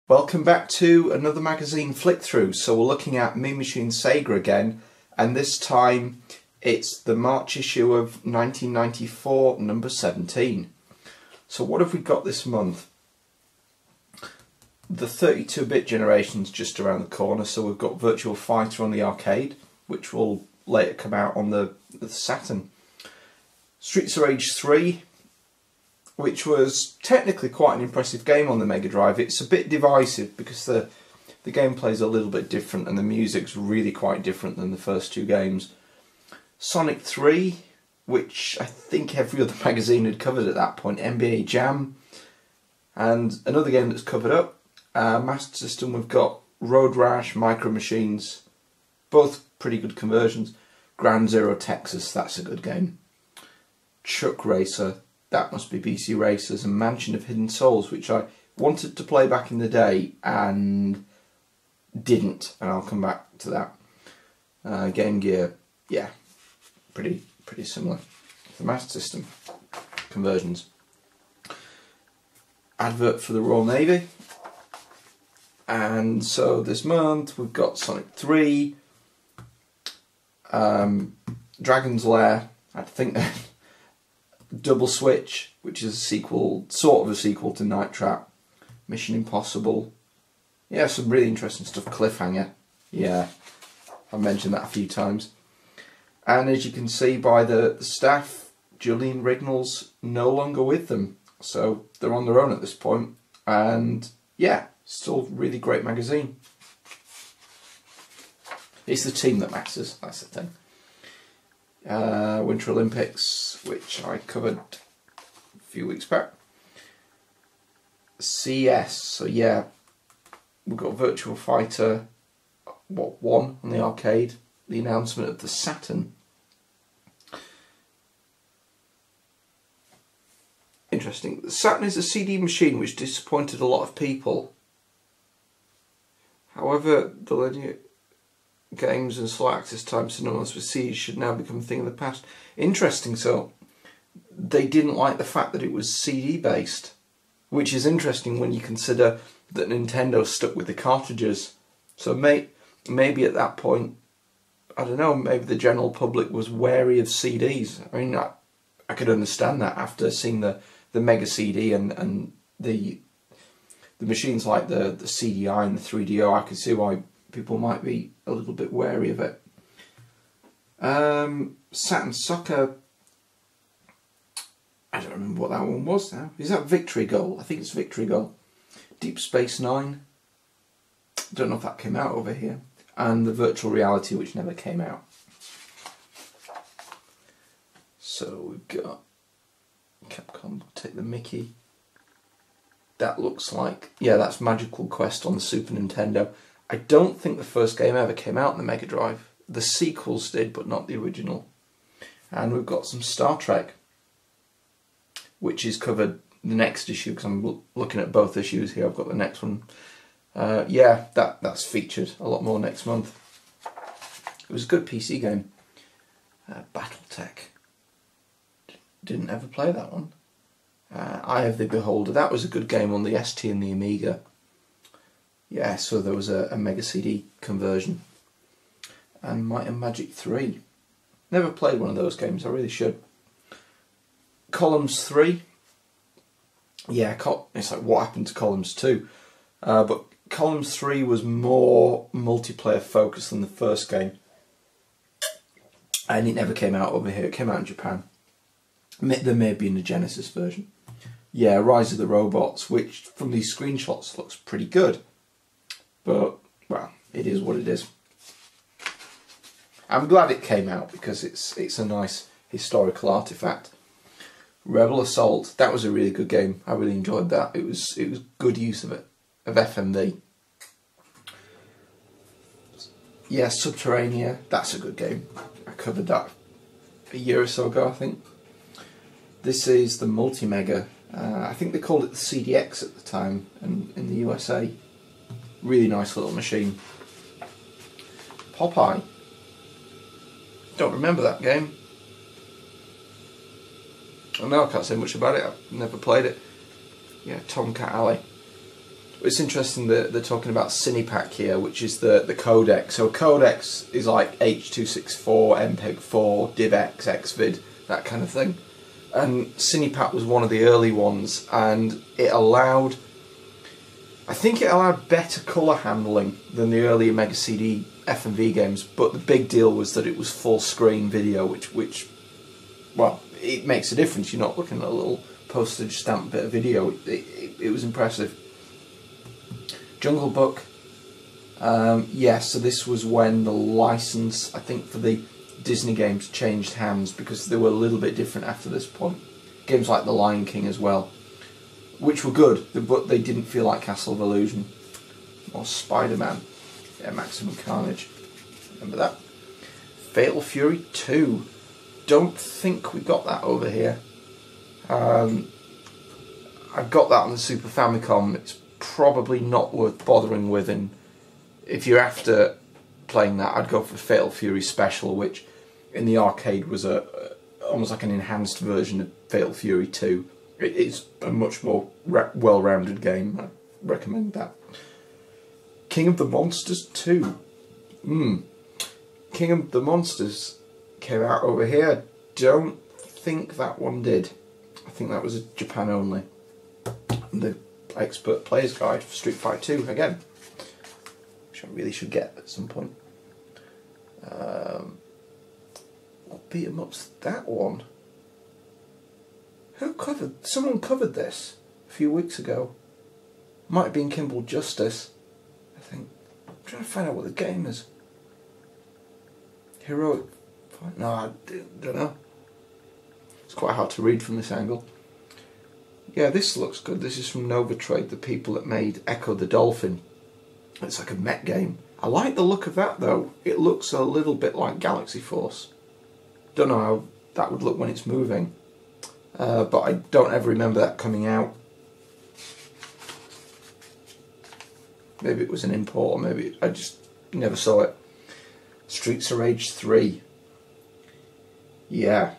Welcome back to another magazine flick through. So we're looking at Mean Machines Sega again, and this time it's the March issue of 1994, number 17. So what have we got this month? The 32-bit generation's just around the corner, so we've got Virtua Fighter on the arcade, which will later come out on the Saturn. Streets of Rage 3, which was technically quite an impressive game on the Mega Drive. It's a bit divisive because the gameplay is a little bit different and the music's really quite different than the first two games. Sonic 3, which I think every other magazine had covered at that point, NBA Jam, and another game that's covered up. Master System, we've got Road Rash, Micro Machines, both pretty good conversions. Ground Zero Texas, that's a good game. Chuck Racer, that must be BC Racers, and Mansion of Hidden Souls, which I wanted to play back in the day and didn't, and I'll come back to that. Game Gear, yeah, pretty similar. The Master System conversions. Advert for the Royal Navy. And so this month we've got Sonic 3, Dragon's Lair, I think Double Switch, which is a sequel, sort of a sequel to Night Trap, Mission Impossible, yeah, some really interesting stuff. Cliffhanger, yeah, I've mentioned that a few times. And as you can see by the staff, Julian Rignall's no longer with them, so they're on their own at this point, and yeah, still really great magazine. It's the team that matters, that's the thing. Winter Olympics, which I covered a few weeks back. CS, so yeah, we've got Virtua Fighter, 1 on the arcade, the announcement of the Saturn. Interesting, the Saturn is a CD machine which disappointed a lot of people. However, the linear games and slow access time synonymous with CDs should now become a thing of the past. Interesting, so they didn't like the fact that it was CD based, which is interesting when you consider that Nintendo stuck with the cartridges. So maybe at that point, I don't know, maybe the general public was wary of CDs. I mean, I could understand that after seeing the Mega CD and the machines like the CDI and the 3DO. I could see why people might be a little bit wary of it. Saturn Soccer, I don't remember what that one was now. Is that Victory Goal? I think it's Victory Goal. Deep Space Nine, don't know if that came out over here. And the Virtual Reality, which never came out. So we've got Capcom Take the Mickey. That looks like, yeah, that's Magical Quest on the Super Nintendo. I don't think the first game ever came out on the Mega Drive. The sequels did, but not the original. And we've got some Star Trek, which is covered the next issue, because I'm looking at both issues here. I've got the next one. Yeah, that's featured a lot more next month. It was a good PC game. Battletech. Didn't ever play that one. Eye of the Beholder. That was a good game on the ST and the Amiga. Yeah, so there was a Mega CD conversion. And Might and Magic 3. Never played one of those games, I really should. Columns 3. Yeah, it's like what happened to Columns 2. But Columns 3 was more multiplayer focused than the first game. And it never came out over here, it came out in Japan. There may have been a Genesis version. Yeah, Rise of the Robots, which from these screenshots looks pretty good. But, well, it is what it is. I'm glad it came out because it's a nice historical artifact. Rebel Assault, that was a really good game. I really enjoyed that. It was good use of FMV. Yeah, Subterranea, that's a good game. I covered that a year or so ago, I think. This is the Multi-Mega. I think they called it the CDX at the time in the USA. Really nice little machine. Popeye. Don't remember that game. I know I can't say much about it. I've never played it. Yeah, Tomcat Alley. It's interesting that they're talking about Cinepack here, which is the codec. So codecs is like H.264, MPEG-4, DivX, Xvid, that kind of thing. And Cinepack was one of the early ones, and it allowed, I think it allowed better colour handling than the earlier Mega CD F&V games, but the big deal was that it was full screen video, which well, it makes a difference. You're not looking at a little postage stamp bit of video. It was impressive. Jungle Book, yeah, so this was when the license, I think, for the Disney games changed hands, because they were a little bit different after this point. Games like The Lion King as well, which were good, but they didn't feel like Castle of Illusion. Or Spider-Man, yeah, Maximum Carnage, remember that? Fatal Fury 2, don't think we got that over here. I've got that on the Super Famicom. It's probably not worth bothering with, and if you're after playing that, I'd go for Fatal Fury Special, which in the arcade was almost like an enhanced version of Fatal Fury 2. It's a much more well-rounded game. I recommend that. King of the Monsters 2. King of the Monsters came out over here. I don't think that one did. I think that was a Japan only. The Expert Player's Guide for Street Fighter 2 again, which I really should get at some point. What beat 'em up's that one? Who covered? Someone covered this a few weeks ago. Might have been Kimball Justice, I think. I'm trying to find out what the game is. Heroic. No, I don't know. It's quite hard to read from this angle. Yeah, this looks good. This is from Nova Trade, the people that made Echo the Dolphin. It's like a mech game. I like the look of that though. It looks a little bit like Galaxy Force. Don't know how that would look when it's moving. But I don't ever remember that coming out. Maybe it was an import, or maybe I just never saw it. Streets of Rage 3. Yeah.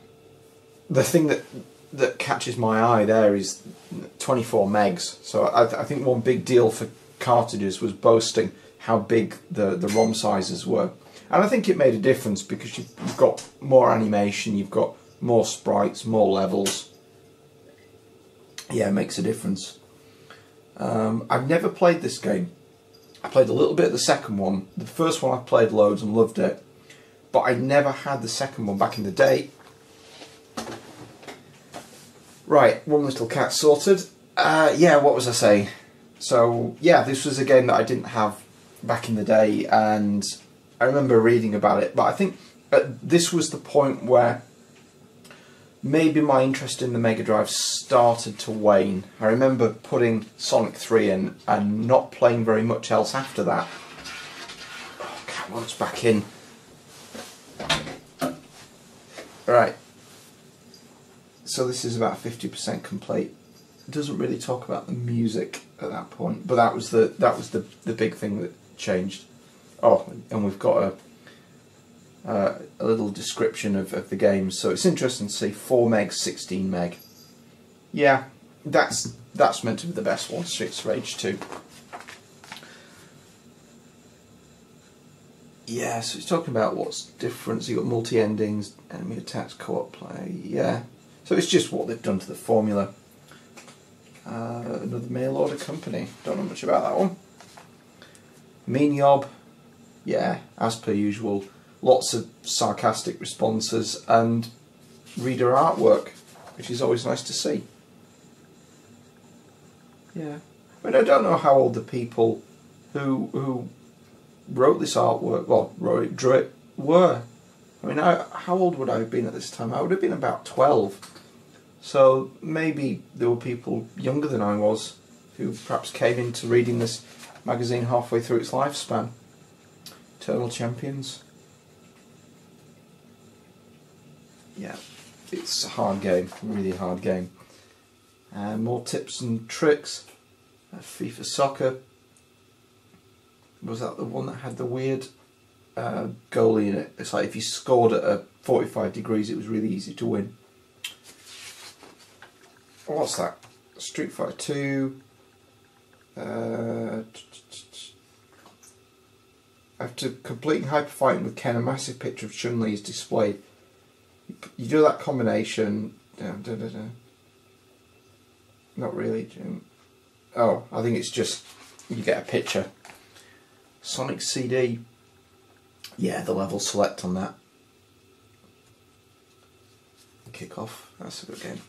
The thing that catches my eye there is 24 megs. So I think one big deal for cartridges was boasting how big the ROM sizes were. And I think it made a difference, because you've got more animation, you've got more sprites, more levels. Yeah, it makes a difference. I've never played this game. I played a little bit of the second one. The first one I played loads and loved it. But I never had the second one back in the day. Right, one little cat sorted. Yeah, what was I saying? So, yeah, this was a game that I didn't have back in the day, and I remember reading about it, but I think this was the point where maybe my interest in the Mega Drive started to wane. I remember putting Sonic 3 in and not playing very much else after that. Oh, cat wants back in. Right. So this is about 50% complete. It doesn't really talk about the music at that point, but that was the big thing that changed. Oh, and we've got a little description of the game. So it's interesting to see 4 meg, 16 meg. Yeah, that's meant to be the best one. Streets of Rage 2. Yeah, so it's talking about what's different. So you've got multi-endings, enemy attacks, co-op play. Yeah. So it's just what they've done to the formula. Another mail order company. Don't know much about that one. Mean Yob. Yeah, as per usual. Lots of sarcastic responses and reader artwork, which is always nice to see. Yeah. I mean, I don't know how old the people who wrote this artwork, well, drew it, were. I mean, how old would I have been at this time? I would have been about 12. So maybe there were people younger than I was who perhaps came into reading this magazine halfway through its lifespan. Eternal Champions. Yeah, it's a hard game, really hard game. More tips and tricks. FIFA Soccer. Was that the one that had the weird goalie in it? It's like if you scored at 45 degrees, it was really easy to win. What's that? Street Fighter 2. After completing Hyper Fighting with Ken, a massive picture of Chun-Li is displayed. You do that combination. Not really. Oh, I think it's just you get a picture. Sonic CD. Yeah, the level select on that. Kick off. That's a good game.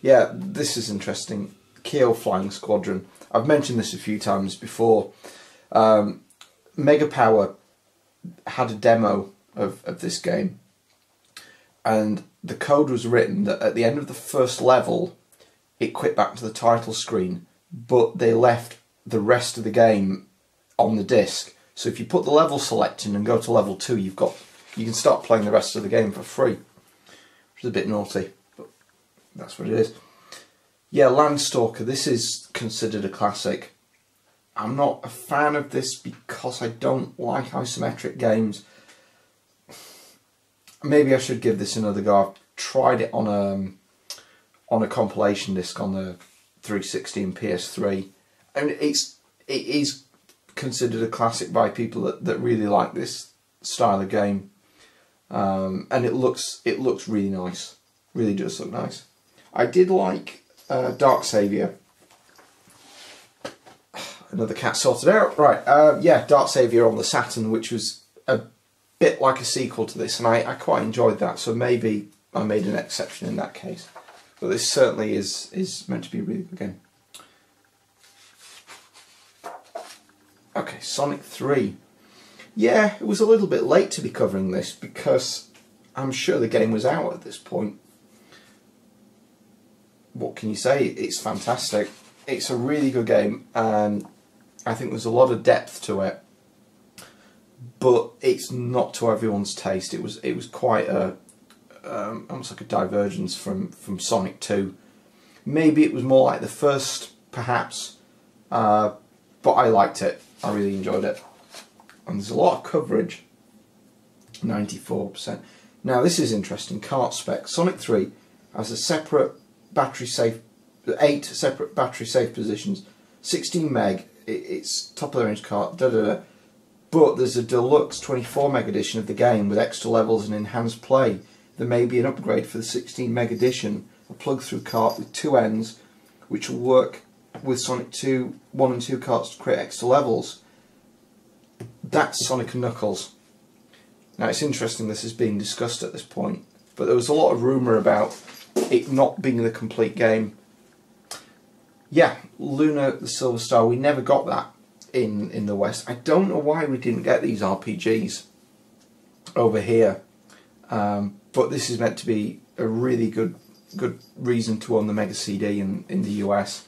Yeah, this is interesting. Kyo Flying Squadron. I've mentioned this a few times before. Mega Power had a demo of this game, and the code was written that at the end of the first level it quit back to the title screen, but they left the rest of the game on the disc. So if you put the level select in and go to level 2, you can start playing the rest of the game for free, which is a bit naughty, but that's what it is. Yeah, Landstalker, this is considered a classic. I'm not a fan of this because I don't like isometric games. Maybe I should give this another go. I've tried it on a compilation disc on the 360 and PS3, and it is considered a classic by people that really like this style of game, and it looks really nice. Really does look nice. I did like Dark Savior. Another cat sorted out. Right, yeah, Dark Savior on the Saturn, which was a bit like a sequel to this, and I quite enjoyed that, so maybe I made an exception in that case. But this certainly is meant to be a really good game. Okay, Sonic 3. Yeah, it was a little bit late to be covering this because I'm sure the game was out at this point. What can you say? It's fantastic. It's a really good game, and I think there's a lot of depth to it, but it's not to everyone's taste. It was quite a almost like a divergence from Sonic 2. Maybe it was more like the first, perhaps, but I liked it. I really enjoyed it, and there's a lot of coverage. 94%. Now this is interesting. Kart spec. Sonic 3 has a separate battery safe. 8 separate battery safe positions, 16 meg, it's top of the range kart, but there's a deluxe 24 meg edition of the game with extra levels and enhanced play. There may be an upgrade for the 16 meg edition, a plug-through kart with 2 ends, which will work with Sonic 2, 1 and 2 karts to create extra levels. That's Sonic and Knuckles. Now it's interesting this is being discussed at this point, but there was a lot of rumour about it not being the complete game. Yeah, Luna the Silver Star, we never got that in the West. I don't know why we didn't get these RPGs over here, but this is meant to be a really good reason to own the Mega CD in the US.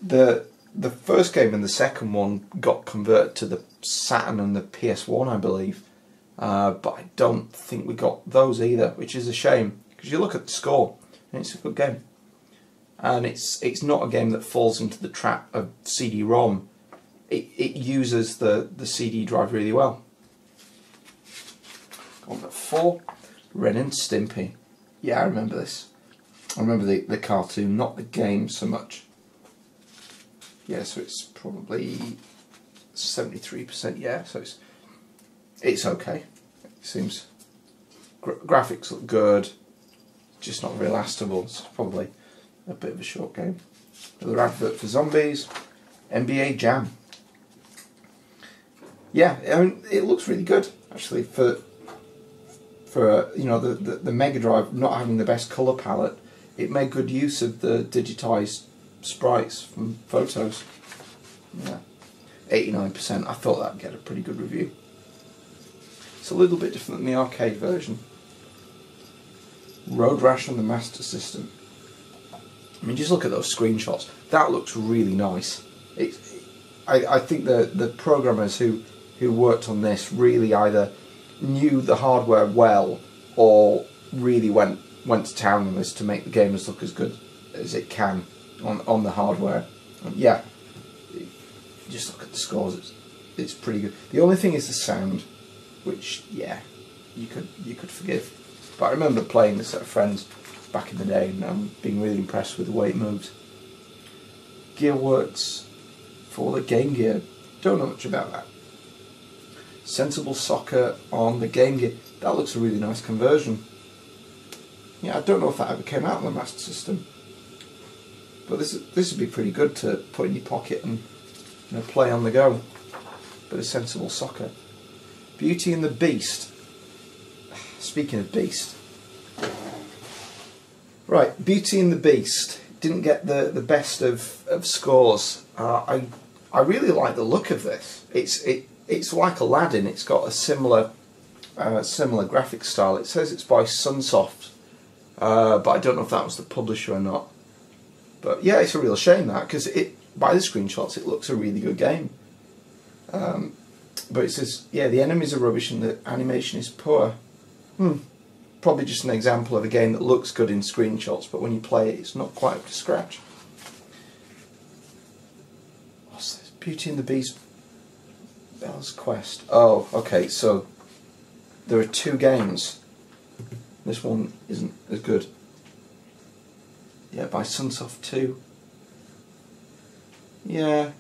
The first game and the second one got converted to the Saturn and the PS1, I believe, but I don't think we got those either, which is a shame, because you look at the score and it's a good game. And it's not a game that falls into the trap of CD-ROM. It uses the CD drive really well. On at 4, Ren and Stimpy. Yeah, I remember this. I remember the cartoon, not the game so much. Yeah, so it's probably 73%. Yeah, so it's okay. It seems graphics look good, just not very lastable. It's probably a bit of a short game. Another advert for zombies. NBA Jam. Yeah, I mean, it looks really good actually for you know, the Mega Drive not having the best colour palette. It made good use of the digitised sprites from photos. Yeah, 89%. I thought that'd get a pretty good review. It's a little bit different than the arcade version. Road Rash on the Master System. I mean, just look at those screenshots. That looks really nice. I think the programmers who worked on this really either knew the hardware well or really went to town on this to make the gamers look as good as it can on the hardware. And yeah, just look at the scores. It's pretty good. The only thing is the sound, which yeah, you could forgive. But I remember playing this at a friend's back in the day, and I'm being really impressed with the way it moves. Gearworks for the Game Gear. Don't know much about that. Sensible Soccer on the Game Gear. That looks a really nice conversion. Yeah, I don't know if that ever came out on the Master System. But this would be pretty good to put in your pocket and play on the go. Bit of Sensible Soccer. Beauty and the Beast. Speaking of Beast. Right, Beauty and the Beast. Didn't get the best of scores. I really like the look of this. It's like Aladdin. It's got a similar graphic style. It says it's by Sunsoft, but I don't know if that was the publisher or not. But yeah, it's a real shame that, because by the screenshots it looks a really good game. But it says, yeah, the enemies are rubbish and the animation is poor. Probably just an example of a game that looks good in screenshots, but when you play it, it's not quite up to scratch. What's this? Beauty and the Beast. Belle's Quest. Oh, okay, so there are 2 games. This one isn't as good. Yeah, by Sunsoft 2. Yeah.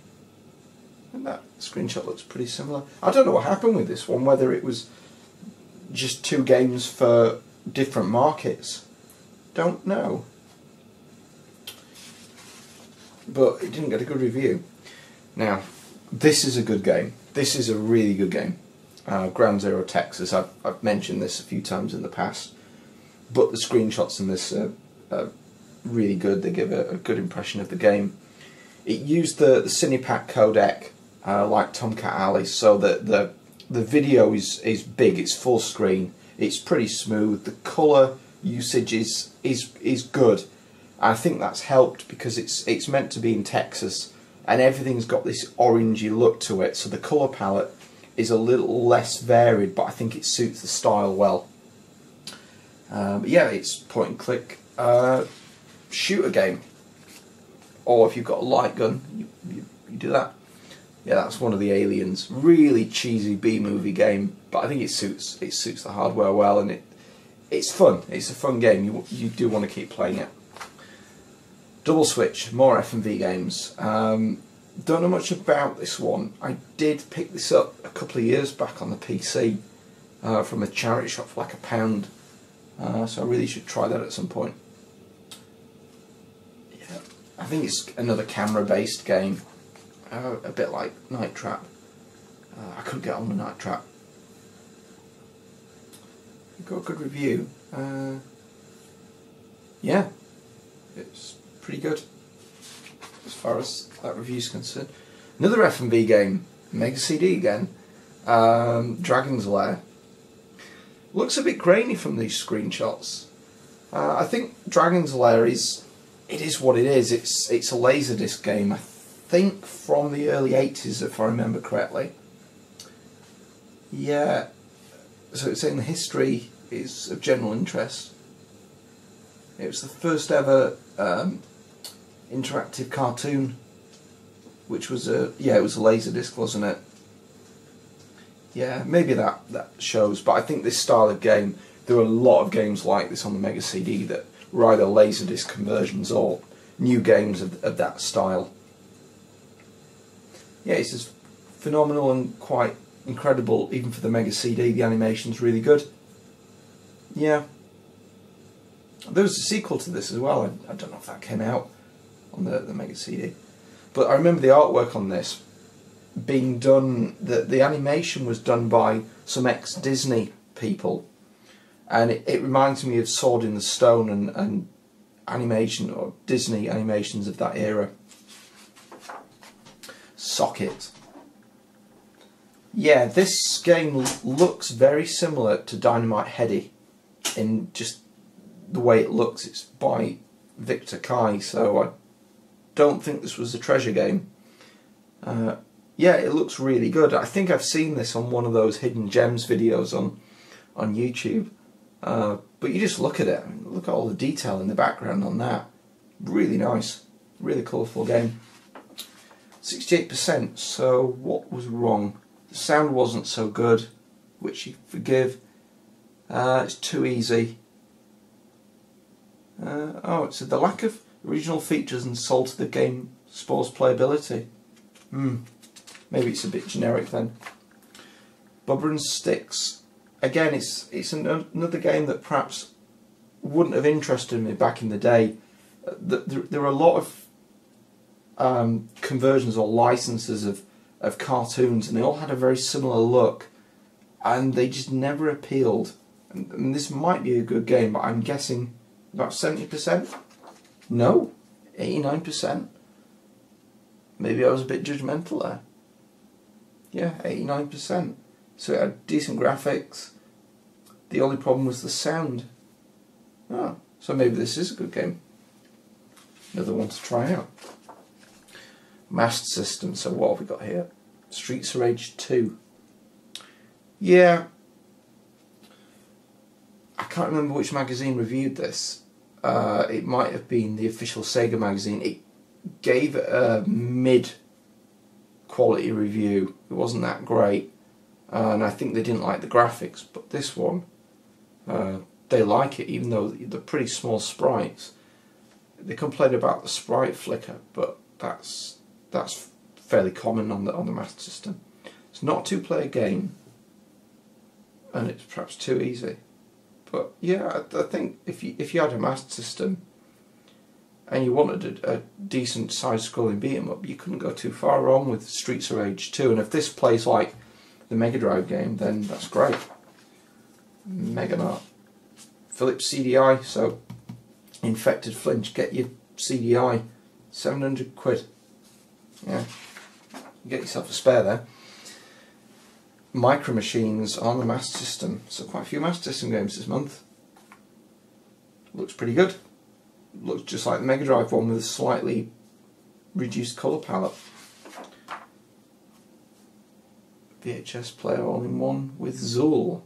And that screenshot looks pretty similar. I don't know what happened with this one, whether it was just 2 games for different markets. Don't know. But it didn't get a good review. Now, this is a good game. This is a really good game. Ground Zero Texas. I've mentioned this a few times in the past. But the screenshots in this are really good. They give a good impression of the game. It used the Cinepak codec, like Tomcat Alley, so that the video is big. It's full screen. It's pretty smooth. The colour usage is good. I think that's helped because it's meant to be in Texas, and everything's got this orangey look to it. So the colour palette is a little less varied, but I think it suits the style well. But yeah, it's point and click shooter game. Or if you've got a light gun, you do that. Yeah, that's one of the Aliens. Really cheesy B-movie game, but I think it suits the hardware well, and it's fun. It's a fun game. You do want to keep playing it. Double Switch, more F&V games. Don't know much about this one. I did pick this up a couple of years back on the PC from a charity shop for like £1. So I really should try that at some point. Yeah, I think it's another camera-based game. A bit like Night Trap. I couldn't get on with Night Trap. Got a good review. Yeah, it's pretty good as far as that review's concerned. Another F&V game, Mega CD again. Dragon's Lair. Looks a bit grainy from these screenshots. I think Dragon's Lair is what it is. It's a Laserdisc game. I think from the early 80s, if I remember correctly. Yeah, so it's saying the history is of general interest. It was the first ever interactive cartoon, which was it was a Laserdisc, wasn't it? Yeah, maybe that shows, but I think this style of game, there are a lot of games like this on the Mega CD that were either Laserdisc conversions or new games of that style. Yeah, it's just phenomenal and quite incredible, even for the Mega CD. The animation's really good. Yeah. There was a sequel to this as well. I don't know if that came out on the Mega CD. But I remember the artwork on this being done, the animation was done by some ex-Disney people. And it reminds me of Sword in the Stone and animation, or Disney animations of that era. Socket. Yeah, this game looks very similar to Dynamite Headdy in just the way it looks. It's by Victor Kai, so I don't think this was a treasure game. Yeah, it looks really good. I think I've seen this on one of those hidden gems videos on YouTube. But you just look at it, look at all the detail in the background on that. Really nice, really colourful game. 68%, so what was wrong? The sound wasn't so good, which you forgive. It's too easy. Oh, it said the lack of original features and salted the game spoils playability. Maybe it's a bit generic then. Bubba and Sticks. Again, it's another game that perhaps wouldn't have interested me back in the day. There are a lot of conversions or licenses of cartoons, and they all had a very similar look, and they just never appealed. And this might be a good game, but I'm guessing about 70%? No, 89%. Maybe I was a bit judgmental there. Yeah, 89%. So it had decent graphics. The only problem was the sound. Oh, so maybe this is a good game. Another one to try out. Master System. So what have we got here? Streets of Rage 2. Yeah. I can't remember which magazine reviewed this. It might have been the official Sega magazine. It gave it a mid-quality review. It wasn't that great. And I think they didn't like the graphics. But this one, they like it, even though they're pretty small sprites. They complain about the sprite flicker, but that's fairly common on the Master System. It's not a two-player game, and it's perhaps too easy. But yeah, I think if you had a Master System and you wanted a decent side-scrolling beat 'em up, you couldn't go too far wrong with Streets of Rage 2. And if this plays like the Mega Drive game, then that's great. Mega Nut. Philips CDI, so Infected Flinch, get your CDI, 700 quid. Yeah, get yourself a spare there. Micro Machines on the Master System, so quite a few Master System games this month. Looks pretty good. Looks just like the Mega Drive one with a slightly reduced colour palette. VHS player all-in-one with Zool.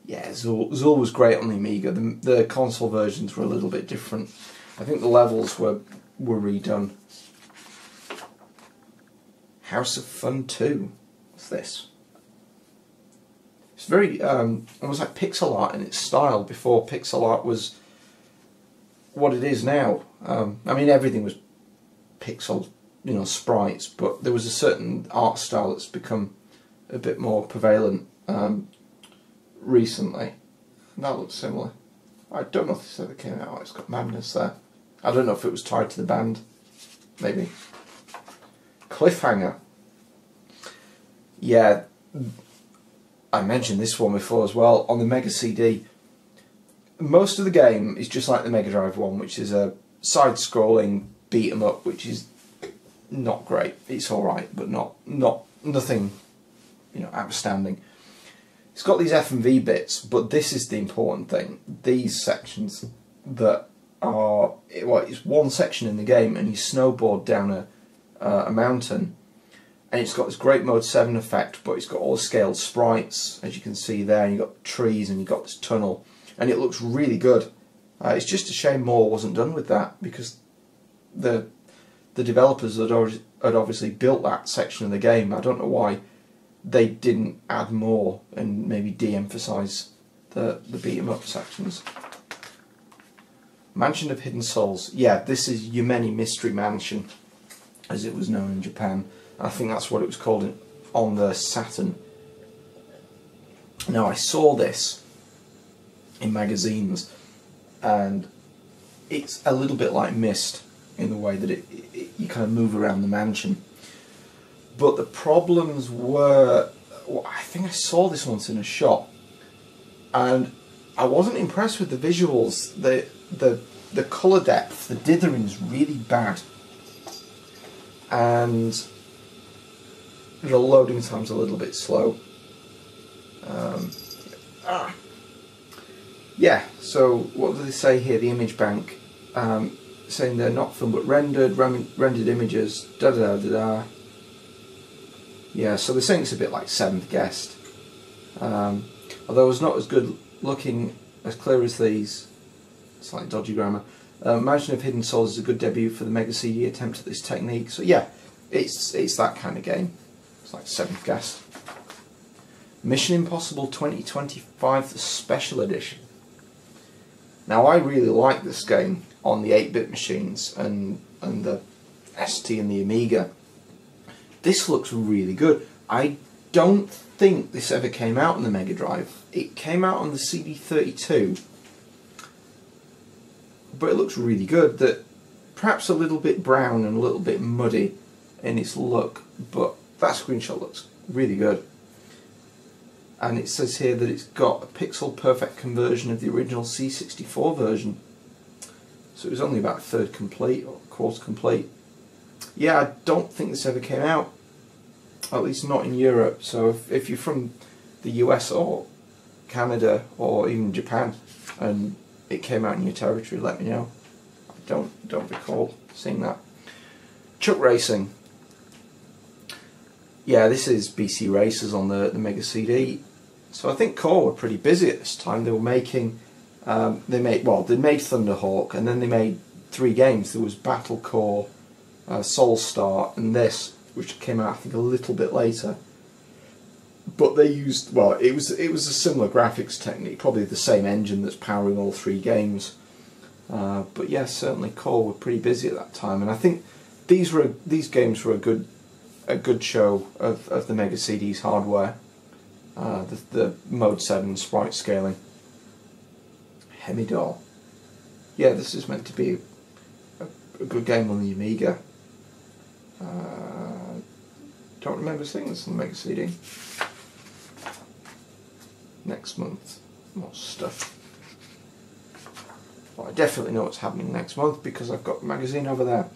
Yeah, Zool was great on the Amiga. The console versions were a little bit different. I think the levels were redone. House of Fun 2. What's this? It's very almost like pixel art in its style before pixel art was what it is now. I mean, everything was pixel, sprites, but there was a certain art style that's become a bit more prevalent recently. And that looks similar. I don't know if this ever came out. It's got Madness there. I don't know if it was tied to the band. Maybe. Cliffhanger. Yeah, I mentioned this one before as well. On the Mega CD, most of the game is just like the Mega Drive one, which is a side-scrolling beat 'em up, which is not great. It's all right, but nothing, outstanding. It's got these F&V bits, but this is the important thing. These sections that are, it's one section in the game, and you snowboard down a mountain, and it's got this great Mode 7 effect, but it's got all the scaled sprites, as you can see there, and you've got trees, and you've got this tunnel, and it looks really good. It's just a shame more wasn't done with that, because the developers had obviously built that section of the game. I don't know why they didn't add more and maybe de-emphasise the beat-em-up sections. Mansion of Hidden Souls. Yeah, this is Yumeni Mystery Mansion, as it was known in Japan. I think that's what it was called on the Saturn. Now, I saw this in magazines, and it's a little bit like Myst in the way that you kind of move around the mansion. But the problems were, I think I saw this once in a shop, and I wasn't impressed with the visuals. The colour depth, the dithering's really bad, and the loading time's a little bit slow. Yeah, so what do they say here? The image bank, saying they're not filmed but rendered images, da da da da. Yeah, so they're saying it's a bit like Seventh Guest. Although it's not as good looking, as clear as these. Slightly dodgy grammar. Mansion of Hidden Souls is a good debut for the Mega CD attempt at this technique. So yeah, it's that kind of game. It's like Seventh Guest. Mission Impossible 2025 the Special Edition. Now, I really like this game on the 8-bit machines and the ST and the Amiga. This looks really good. I don't think this ever came out on the Mega Drive. It came out on the CD32, but it looks really good. That perhaps a little bit brown and a little bit muddy in its look, but that screenshot looks really good. And it says here that it's got a pixel perfect conversion of the original C64 version. So it was only about a third complete or a quarter complete. Yeah, I don't think this ever came out, at least not in Europe. So if you're from the US or Canada or even Japan and it came out in your territory, let me know. I don't recall seeing that. Truck racing. Yeah, this is BC Racers on the Mega CD. So I think Core were pretty busy at this time. They were making, they made Thunderhawk, and then they made 3 games. There was Battle Core, Soulstar, and this, which came out I think a little bit later. But they used, well, it was a similar graphics technique, probably the same engine that's powering all 3 games. But yeah, certainly Core were pretty busy at that time, and I think these games were a good show of the Mega CD's hardware. The Mode 7 sprite scaling. Hemidoll. Yeah, this is meant to be a good game on the Amiga. Don't remember seeing this on the Mega CD. Next month, more stuff. Well, I definitely know what's happening next month because I've got the magazine over there.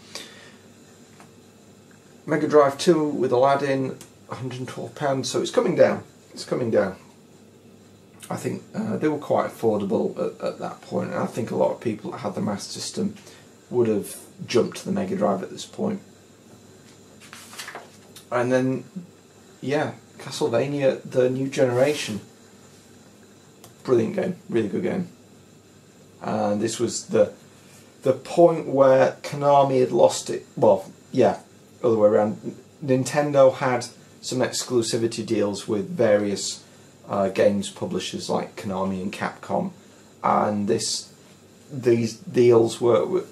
Mega Drive 2 with Aladdin, £112, so it's coming down. It's coming down. I think they were quite affordable at that point, and I think a lot of people that had the Master System would have jumped to the Mega Drive at this point. And then, yeah, Castlevania, the New Generation. Brilliant game, really good game. And this was the point where Konami had lost it. Well, yeah, other way around. Nintendo had some exclusivity deals with various games publishers like Konami and Capcom, and these deals were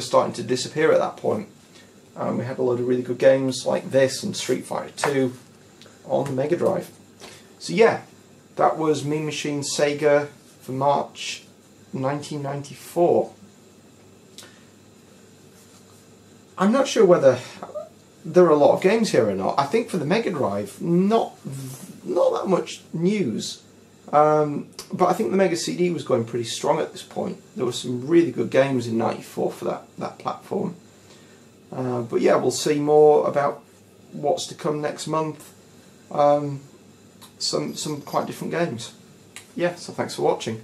starting to disappear at that point. We had a load of really good games like this and Street Fighter 2 on the Mega Drive. So yeah, that was Mean Machines Sega for March 1994. I'm not sure whether there are a lot of games here or not. I think for the Mega Drive, not that much news. But I think the Mega CD was going pretty strong at this point. There were some really good games in '94 for that platform. But yeah, we'll see more about what's to come next month. Some quite different games. Yeah, so thanks for watching.